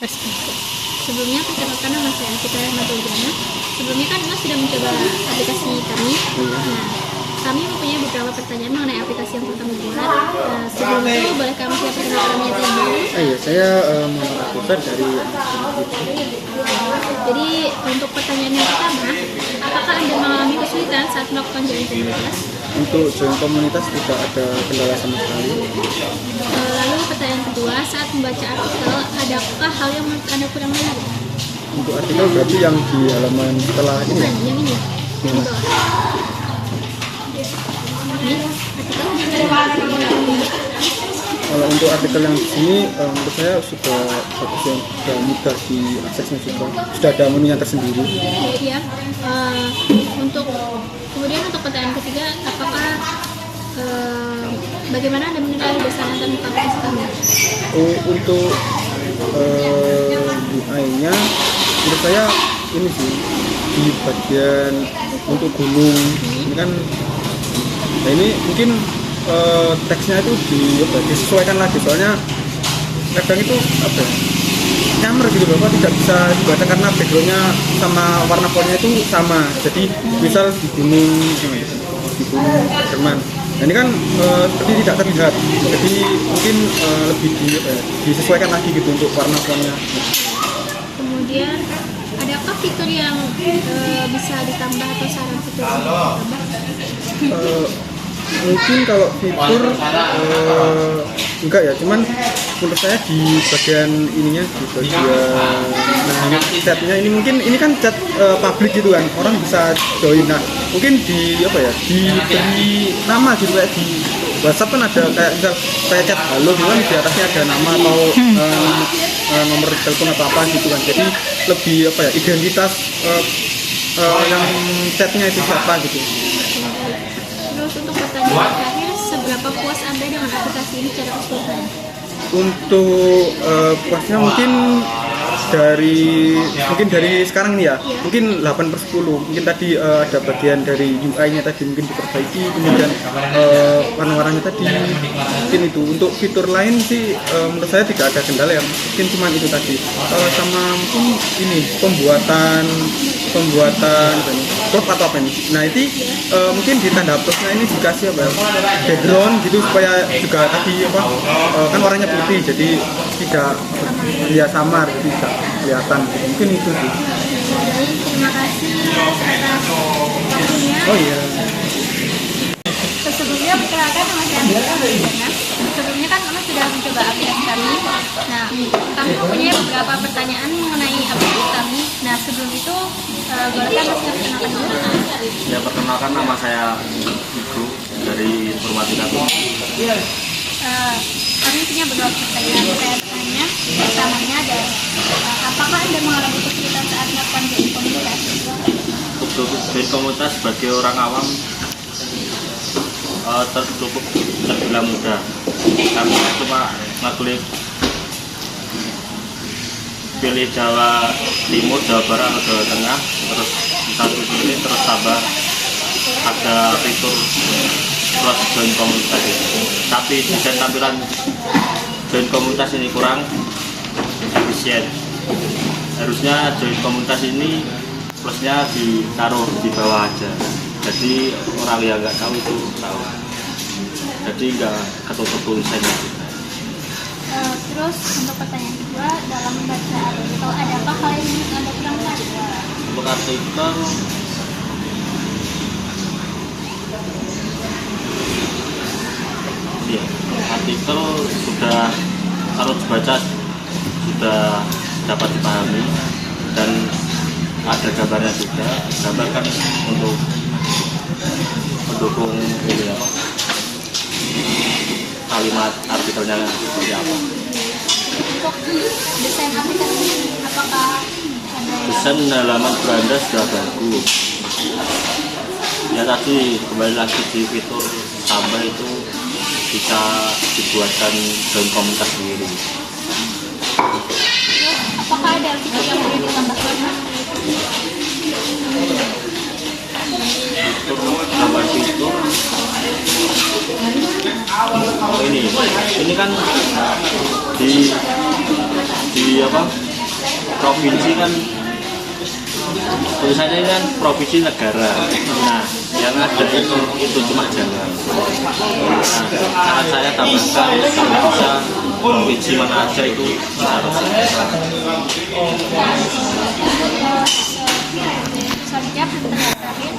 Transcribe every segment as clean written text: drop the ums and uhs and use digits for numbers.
Sebelumnya perkenalkan nama saya Citra Madhujana. Sebelumnya kan Mas sudah mencoba aplikasi kami. Nah, kami mempunyai beberapa pertanyaan mengenai aplikasi yang pertama buat. Sebelum itu boleh kami siap perkenalkan namanya terlebih dahulu? Iya, saya Muhammad Akbar dari. Jadi untuk pertanyaan yang pertama, apakah Anda mengalami kesulitan saat melakukan join komunitas? Untuk join komunitas tidak ada kendala sama sekali. Lalu pertanyaan kedua, saat membaca artikel, adakah hal yang menurut Anda kurang menarik? Untuk artikel berarti yang di halaman setelah ini. Bukan, yang ini. Yang di bawah. Ini artikel. Kalau untuk artikel yang di sini, menurut saya sudah bagus, yang sudah mudah diaksesnya, sudah ada menunya tersendiri. Ya, kemudian untuk pertanyaan ketiga, apakah bagaimana Anda menilai desain dan aplikasi kami? Untuk UI-nya, menurut saya ini sih di bagian untuk gunung ini kan, nah ini mungkin teksnya itu disesuaikan lagi, soalnya kadang itu nyamar gitu Bapak, tidak bisa dibaca karena backgroundnya sama warna fontnya itu sama. Jadi misal di gunung Jerman, nah ini kan seperti tidak terlihat, jadi mungkin lebih disesuaikan lagi gitu untuk warna fontnya. Kemudian adakah fitur yang bisa ditambah atau saran fitur yang ditambah? Mungkin kalau fitur enggak ya, cuman menurut saya di bagian ininya, di bagian chatnya ini, mungkin ini kan chat publik gitu kan, orang bisa join. Nah mungkin diberi nama gitu, kayak di WhatsApp kan ada kayak chat halo gitu kan, di atasnya ada nama atau nomor telepon atau apa gitu kan, jadi lebih identitas yang chatnya itu siapa gitu. Terus untuk pertanyaan terakhir, seberapa puas Anda dengan aplikasi ini secara keseluruhan? Untuk puasnya mungkin dari sekarang nih ya, mungkin 8/10. Mungkin tadi ada bagian dari UI-nya tadi mungkin diperbaiki, kemudian warna-warnanya tadi mungkin itu. Untuk fitur lain sih menurut saya tidak ada kendala ya, mungkin cuma itu tadi, sama mungkin ini pembuatan klub atau apa ini. Nah itu mungkin di tanda plusnya ini dikasih background gitu, supaya juga tadi kan warnanya putih, jadi tidak samar, jadi tidak kelihatan gitu. Mungkin itu sih. Terima kasih atas waktunya. Oh iya. Sebelumnya perkenalkan nama saya Diana. Sebelumnya kan Mama sudah mencoba aplikasi kami. Nah, kami mempunyai beberapa pertanyaan mengenai aplikasi kami. Nah, sebelum itu bolehkah Mas perkenalkan dulu? Ya, perkenalkan nama saya Igu dari Purwatika. Kami punya beberapa pertanyaan. Pertanyaannya pertamanya adalah apakah Anda mengalami kesulitan saat melakukan join komunitas? Untuk join komunitas sebagai orang awam cukup terbilang mudah, karena cuma ngeklik pilih Jawa Timur, Jawa Barat atau Jawa Tengah, terus satu ini terus tambah ada fitur plus join komunitas ini. Tapi desain tampilan join komunitas ini kurang efisien. Harusnya join komunitas ini plusnya ditaruh di bawah aja, jadi orang yang nggak tahu itu tahu, jadi nggak ketutup tulisannya. Terus untuk pertanyaan kedua, dalam membaca artikel adakah hal yang menurut Anda kurang menarik? Untuk artikel ya, artikel sudah kalau dibaca sudah dapat dipahami, dan ada gambarnya juga. Gambar kan untuk mendukung ini kalimat artikelnya seperti apa. Untuk desain aplikasi ini, apakah ada yang Desain halaman beranda sudah bagus. Ya tadi kembali lagi di fitur tambah itu bisa dibuatkan join komunitas sendiri. apakah ada fitur yang boleh ditambahkan? Tambah fitur ini kan di provinsi kan tulisannya kan provinsi negara. Nah, yang ada itu cuma jalan. Nah, saya tambahkan bisa provinsi mana aja itu Selanjutnya pertanyaan terakhir,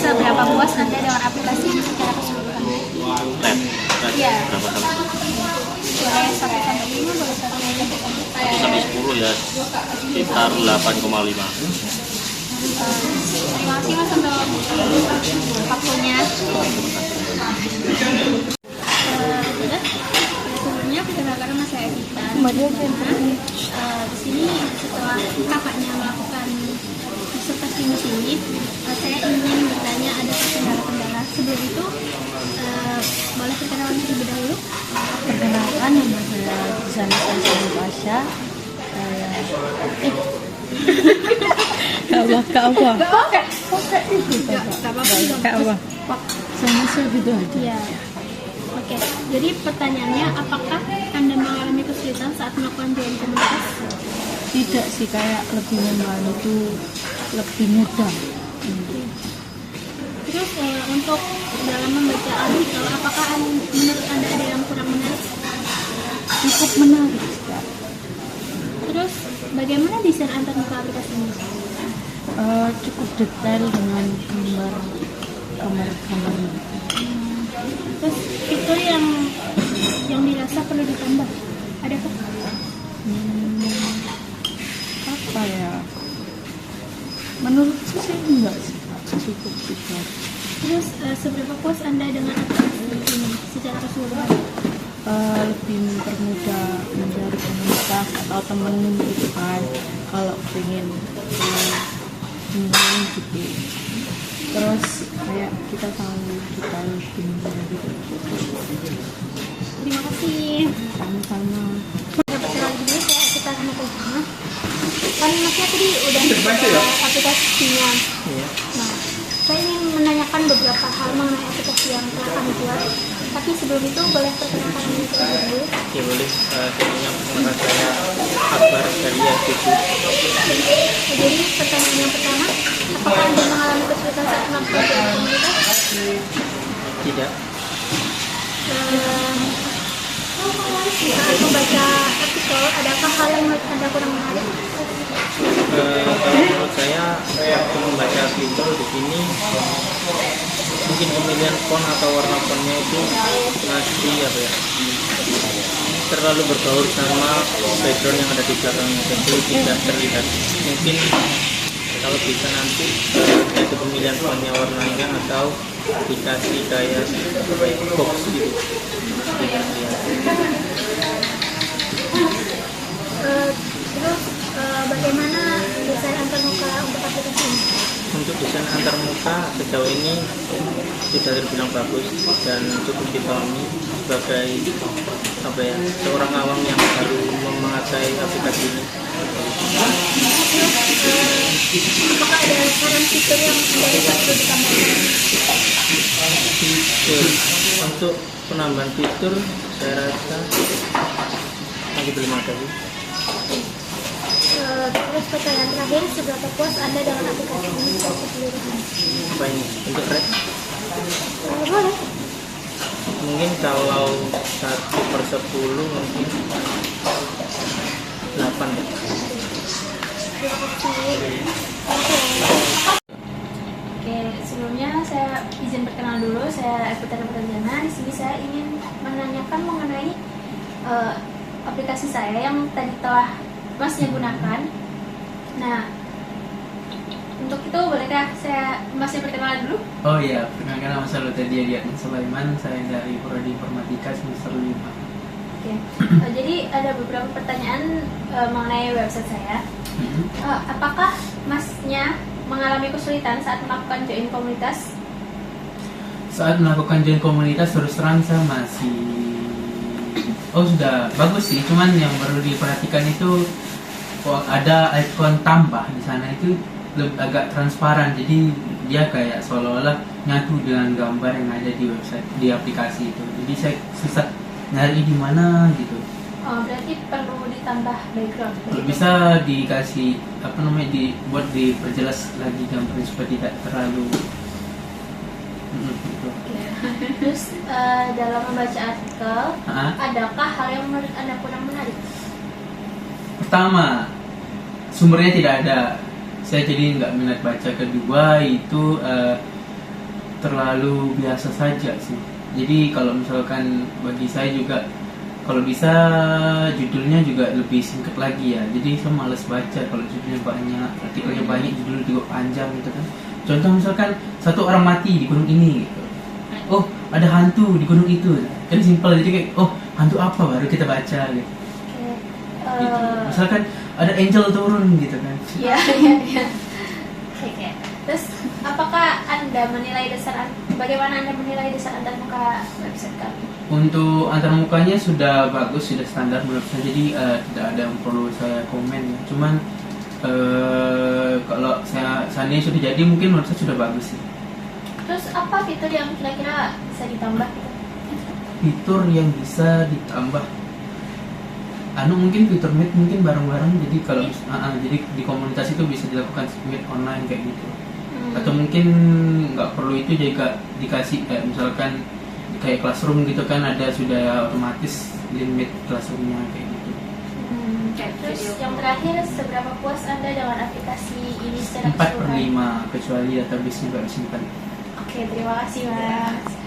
seberapa puas Anda dengan aplikasi ini secara keseluruhan? Red berapa kali? Boleh 1 sampai 5, boleh 1 sampai 10 ya sekitar 8,5. Terima kasih Mas untuk waktunya. Sebelumnya perkenalkan nama saya Evita. Di sini setelah kakaknya melakukan disertasi di sini, saya ingin bertanya ada kendala-kendala. Sebelum itu, boleh perkenalan terlebih dahulu? Perkenalkan, nama saya Susana Sanjaya Pasha. Kak apa? Sama gitu aja. Iya. Oke. Jadi pertanyaannya, apakah Anda mengalami kesulitan saat melakukan join komunitas? Tidak sih, kayak lebih membantu, lebih mudah. Terus untuk dalam membaca artikel, apakah menurut Anda ada yang kurang menarik? Cukup menarik Kak. Terus bagaimana desain antarmuka aplikasi ini? Cukup detail dengan gambar-gambarnya. Terus fitur yang dirasa perlu ditambah, adakah? Apa ya? Menurutku sih enggak sih, cukup juga. Terus seberapa puas Anda dengan aplikasi ini secara keseluruhan? Lebih mempermudah mencari komunitas atau temen gitu kan, kalau pengen gitu. Terus kayak kita tahu kita lebih mencari gitu. Terima kasih. Sama-sama. Dapat lagi dulu kita sama Kojima. Kan Masnya tadi udah aplikasinya. Nah, saya ingin menanyakan beberapa hal mengenai aplikasi yang telah kami buat. Tapi sebelum itu boleh perkenalkan diri dulu. Ya boleh, sebelumnya perkenalkan saya Akbar dari FTC. Jadi pertanyaan yang pertama, apakah Anda mengalami kesulitan saat melakukan komunitas? Tidak. Saat membaca artikel, adakah hal yang menurut Anda kurang menarik? Menurut saya waktu membaca fitur di sini mungkin pemilihan font atau warna fontnya itu masih terlalu berbaur sama background yang ada di belakangnya, jadi tidak terlihat. Mungkin kalau bisa nanti itu pemilihan fontnya warnanya atau dikasih kayak box gitu. Terus bagaimana desain antarmuka untuk aplikasi ini? Untuk desain antarmuka sejauh ini sudah terbilang bagus dan cukup dipahami sebagai seorang awam yang baru memakai aplikasi ini. Apakah ada saran fitur yang Anda perlu ditambahkan? Fitur untuk penambahan fitur saya rasa masih belum ada sih. Terus pertanyaan terakhir, seberapa puas Anda dengan aplikasi ini secara keseluruhan? Apa ini untuk red? Boleh. Mungkin kalau 1/10 mungkin 8 deh. Oke, sebelumnya saya izin perkenalan dulu. Saya Evita Pratama. Di sini saya ingin menanyakan mengenai aplikasi saya yang tadi telah Masnya gunakan. Nah, untuk itu bolehkah Masnya perkenalan dulu? Oh iya, perkenalkan nama saya Lutfi Dian Sulaiman, saya dari Prodi Informatika semester 5. Oke, jadi ada beberapa pertanyaan mengenai website saya. Apakah Masnya mengalami kesulitan saat melakukan join komunitas? Saat melakukan join komunitas terus terang saya masih sudah bagus sih, cuman yang perlu diperhatikan itu ada ikon tambah di sana itu agak transparan, jadi dia kayak seolah-olah nyatu dengan gambar yang ada di website, di aplikasi itu. Jadi saya susah nyari di mana gitu. Oh, berarti perlu ditambah background. Kalau bisa dikasih apa namanya dibuat diperjelas lagi gambarnya supaya tidak terlalu gitu. Oke. Terus dalam membaca artikel, Ah. adakah hal yang menurut Anda kurang menarik? Pertama, sumbernya tidak ada. Saya jadi nggak minat baca. Kedua itu terlalu biasa saja sih. Jadi kalau misalkan bagi saya juga kalau bisa judulnya juga lebih singkat lagi ya. Jadi saya malas baca kalau judulnya banyak, artikelnya banyak, judulnya juga panjang gitu kan. Contoh misalkan satu orang mati di gunung ini gitu. Oh, ada hantu di gunung itu. Kan simpel, jadi kayak oh, hantu apa baru kita baca gitu. Oke. Gitu. Misalkan ada angel turun gitu kan. Iya. Oke. Terus apakah Anda menilai bagaimana Anda menilai dasar antarmuka website kami? Untuk antarmukanya sudah bagus, sudah standar menurut saya. Jadi tidak ada yang perlu saya komen ya. Cuman kalau saya seandainya sudah jadi mungkin menurut saya sudah bagus sih. Terus apa fitur yang kira-kira bisa ditambah gitu? Fitur yang bisa ditambah mungkin fitur meet mungkin bareng-bareng, jadi kalau jadi di komunitas itu bisa dilakukan meet online kayak gitu. Atau mungkin nggak perlu itu juga dikasih kayak misalkan kayak classroom gitu kan, ada sudah otomatis limit classroomnya kayak gitu. Terus yang terakhir, seberapa puas Anda dengan aplikasi ini secara 4/5 kecuali database-nya nggak disimpan. Oke, terima kasih Mas.